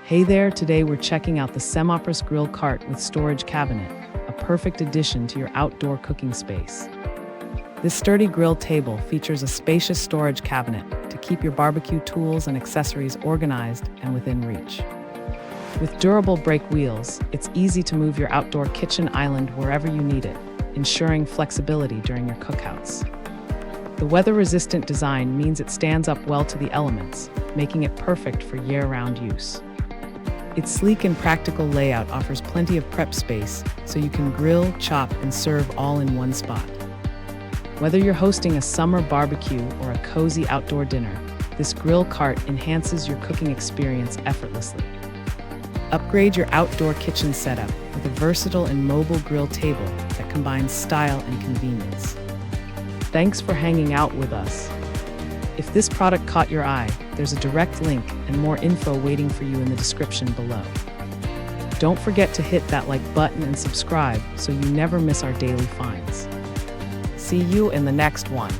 Hey there, today we're checking out the Semoprus Grill Cart with storage cabinet, a perfect addition to your outdoor cooking space. This sturdy grill table features a spacious storage cabinet to keep your barbecue tools and accessories organized and within reach. With durable brake wheels, it's easy to move your outdoor kitchen island wherever you need it, ensuring flexibility during your cookouts. The weather-resistant design means it stands up well to the elements, making it perfect for year-round use. Its sleek and practical layout offers plenty of prep space, so you can grill, chop, and serve all in one spot. Whether you're hosting a summer barbecue or a cozy outdoor dinner, this grill cart enhances your cooking experience effortlessly. Upgrade your outdoor kitchen setup with a versatile and mobile grill table that combines style and convenience. Thanks for hanging out with us. If this product caught your eye, there's a direct link and more info waiting for you in the description below. Don't forget to hit that like button and subscribe so you never miss our daily finds. See you in the next one.